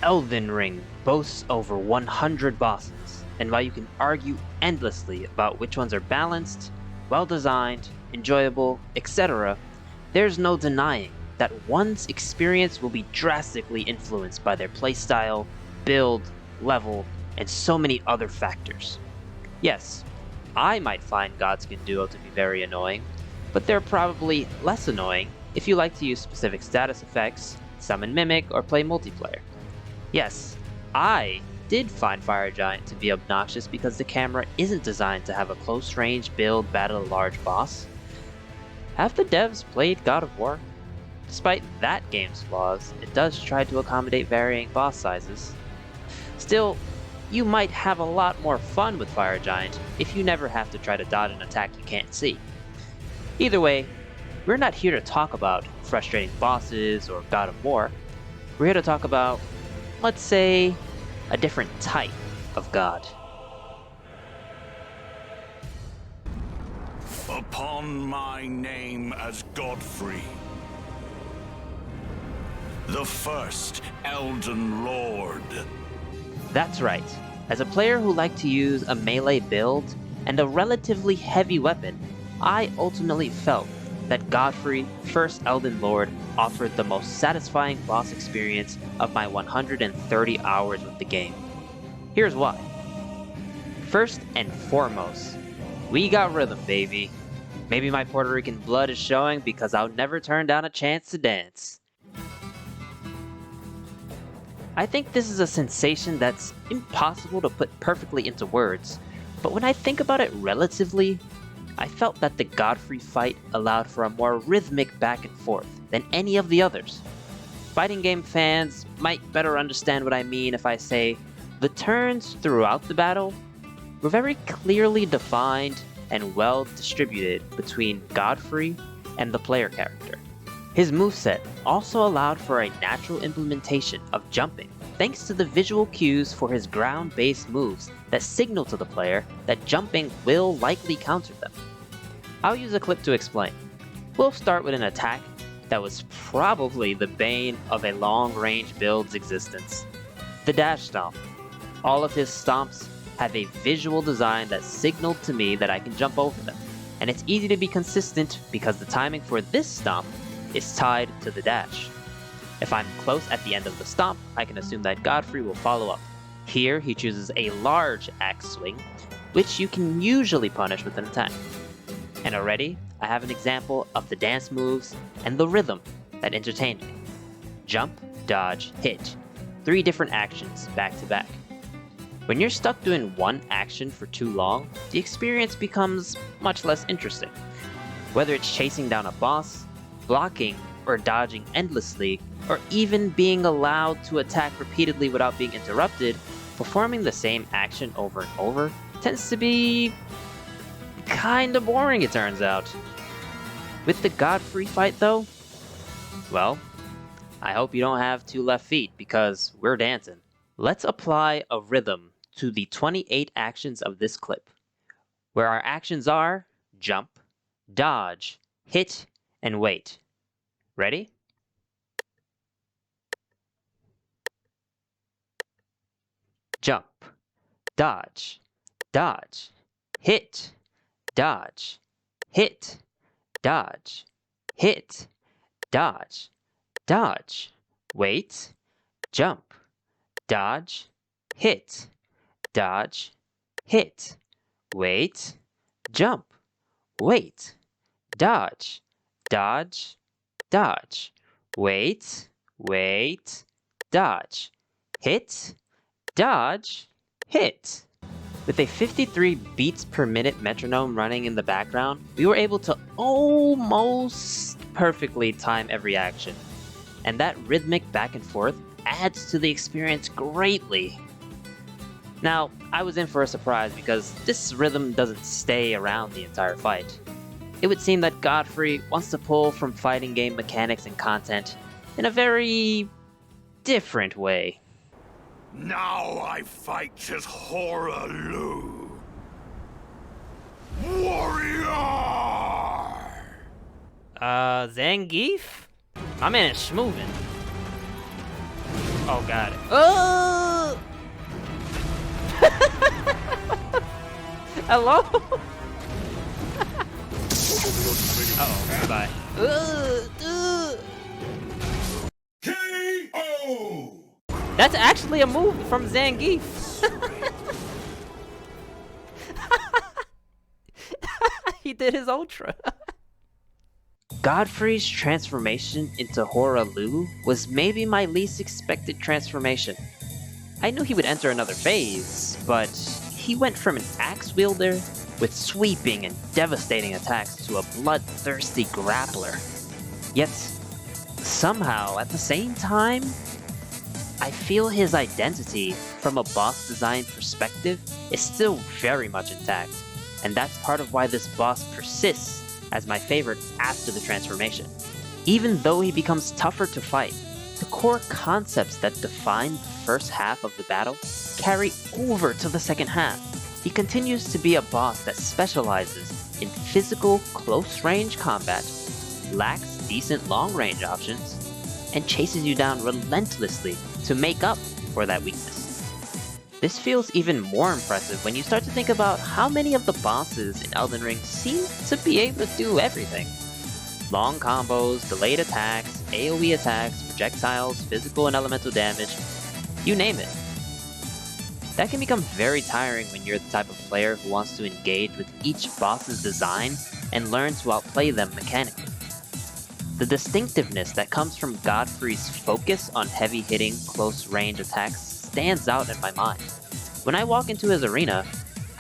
Elden Ring boasts over 100 bosses, and while you can argue endlessly about which ones are balanced, well-designed, enjoyable, etc., there's no denying that one's experience will be drastically influenced by their playstyle, build, level, and so many other factors. Yes, I might find Godskin Duo to be very annoying, but they're probably less annoying if you like to use specific status effects, summon Mimic, or play multiplayer. Yes, I did find Fire Giant to be obnoxious because the camera isn't designed to have a close range build battle a large boss. Have the devs played God of War? Despite that game's flaws, it does try to accommodate varying boss sizes. Still, you might have a lot more fun with Fire Giant if you never have to try to dodge an attack you can't see. Either way, we're not here to talk about frustrating bosses or God of War. We're here to talk about, let's say, a different type of god. Upon my name as Godfrey, the first Elden Lord. That's right. As a player who liked to use a melee build and a relatively heavy weapon, I ultimately felt that Godfrey, first Elden Lord, offered the most satisfying boss experience of my 130 hours with the game. Here's why. First and foremost, we got rhythm, baby. Maybe my Puerto Rican blood is showing because I'll never turn down a chance to dance. I think this is a sensation that's impossible to put perfectly into words, but when I think about it relatively, I felt that the Godfrey fight allowed for a more rhythmic back and forth than any of the others. Fighting game fans might better understand what I mean if I say the turns throughout the battle were very clearly defined and well distributed between Godfrey and the player character. His moveset also allowed for a natural implementation of jumping thanks to the visual cues for his ground-based moves that signal to the player that jumping will likely counter them. I'll use a clip to explain. We'll start with an attack that was probably the bane of a long-range build's existence. The dash stomp. All of his stomps have a visual design that signaled to me that I can jump over them, and it's easy to be consistent because the timing for this stomp is tied to the dash. If I'm close at the end of the stomp, I can assume that Godfrey will follow up. Here he chooses a large axe swing, which you can usually punish with an attack. And already, I have an example of the dance moves and the rhythm that entertained me. Jump, dodge, hit. 3 different actions back to back. When you're stuck doing one action for too long, the experience becomes much less interesting. Whether it's chasing down a boss, blocking or dodging endlessly, or even being allowed to attack repeatedly without being interrupted, performing the same action over and over tends to be kinda boring, it turns out. With the Godfrey fight though, well, I hope you don't have 2 left feet because we're dancing. Let's apply a rhythm to the 28 actions of this clip, where our actions are jump, dodge, hit, and wait. Ready? Jump, dodge, dodge, hit, dodge, hit, dodge, hit, dodge, dodge, wait, jump, dodge, hit, dodge, hit, wait, jump, wait, dodge, dodge, dodge, wait, dodge, hit, dodge, hit. With a 53 beats per minute metronome running in the background, we were able to almost perfectly time every action. And that rhythmic back and forth adds to the experience greatly. Now, I was in for a surprise because this rhythm doesn't stay around the entire fight. It would seem that Godfrey wants to pull from fighting game mechanics and content in a very different way. Now I fight as Hoarah Loux. Warrior! Zangief? My man is schmovin'. Oh god. Oh! Hello? Uh-oh, goodbye. KO! That's actually a move from Zangief. He did his ultra. Godfrey's transformation into Hoarah Loux was maybe my least expected transformation. I knew he would enter another phase, but he went from an axe wielder with sweeping and devastating attacks to a bloodthirsty grappler. Yet, somehow, at the same time, I feel his identity from a boss design perspective is still very much intact, and that's part of why this boss persists as my favorite after the transformation. Even though he becomes tougher to fight, the core concepts that define the first half of the battle carry over to the second half. He continues to be a boss that specializes in physical close-range combat, lacks decent long-range options, and chases you down relentlessly to make up for that weakness. This feels even more impressive when you start to think about how many of the bosses in Elden Ring seem to be able to do everything. Long combos, delayed attacks, AoE attacks, projectiles, physical and elemental damage, you name it. That can become very tiring when you're the type of player who wants to engage with each boss's design and learn to outplay them mechanically. The distinctiveness that comes from Godfrey's focus on heavy-hitting, close-range attacks stands out in my mind. When I walk into his arena,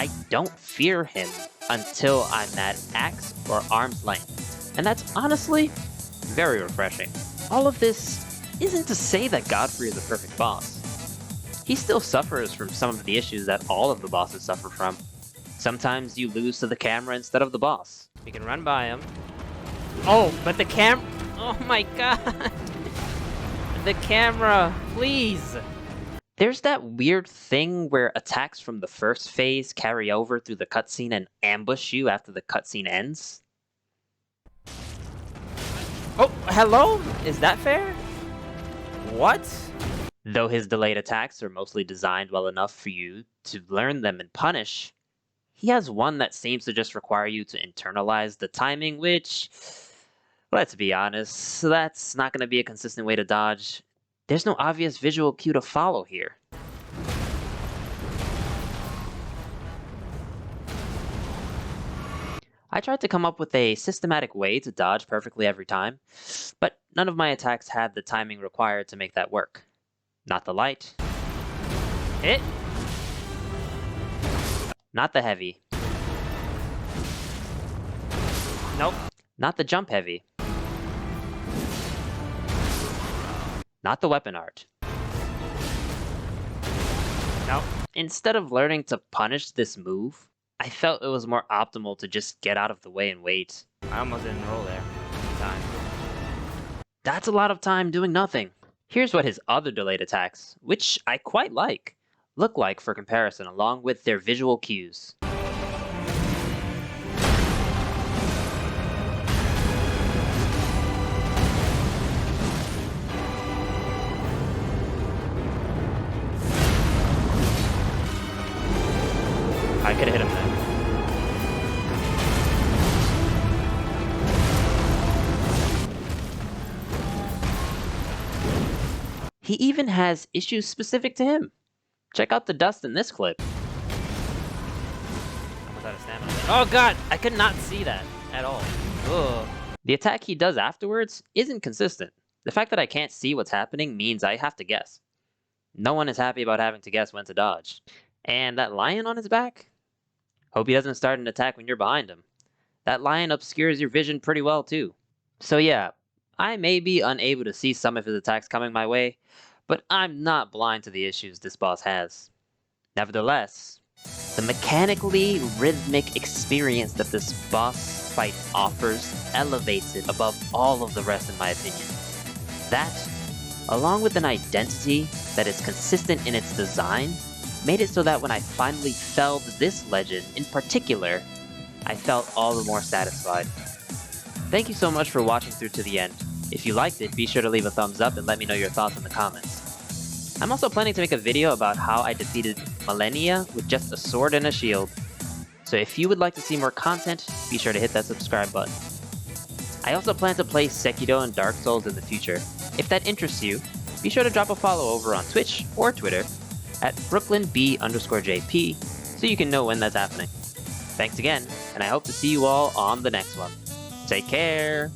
I don't fear him until I'm at axe or arm's length, and that's honestly very refreshing. All of this isn't to say that Godfrey is a perfect boss. He still suffers from some of the issues that all of the bosses suffer from. Sometimes you lose to the camera instead of the boss. We can run by him. Oh, but the oh my god! The camera, please! There's that weird thing where attacks from the first phase carry over through the cutscene and ambush you after the cutscene ends. Oh, hello? Is that fair? What? Though his delayed attacks are mostly designed well enough for you to learn them and punish, he has one that seems to just require you to internalize the timing, which, let's be honest, that's not going to be a consistent way to dodge. There's no obvious visual cue to follow here. I tried to come up with a systematic way to dodge perfectly every time, but none of my attacks had the timing required to make that work. Not the light. Hit. Not the heavy. Nope. Not the jump heavy. Not the weapon art. Nope. Instead of learning to punish this move, I felt it was more optimal to just get out of the way and wait. I almost didn't roll there. Time. That's a lot of time doing nothing. Here's what his other delayed attacks, which I quite like, look like for comparison along with their visual cues. I could have hit him there. He even has issues specific to him. Check out the dust in this clip. Almost out of stamina. Oh god, I could not see that at all. Ugh. The attack he does afterwards isn't consistent. The fact that I can't see what's happening means I have to guess. No one is happy about having to guess when to dodge. And that lion on his back? Hope he doesn't start an attack when you're behind him. That lion obscures your vision pretty well too. So yeah, I may be unable to see some of his attacks coming my way, but I'm not blind to the issues this boss has. Nevertheless, the mechanically rhythmic experience that this boss fight offers elevates it above all of the rest in my opinion. That, along with an identity that is consistent in its design, made it so that when I finally felled this legend in particular, I felt all the more satisfied. Thank you so much for watching through to the end. If you liked it, be sure to leave a thumbs up and let me know your thoughts in the comments. I'm also planning to make a video about how I defeated Millennia with just a sword and a shield. So if you would like to see more content, be sure to hit that subscribe button. I also plan to play Sekiro and Dark Souls in the future. If that interests you, be sure to drop a follow over on Twitch or Twitter at BrooklynB_JP so you can know when that's happening. Thanks again, and I hope to see you all on the next one. Take care!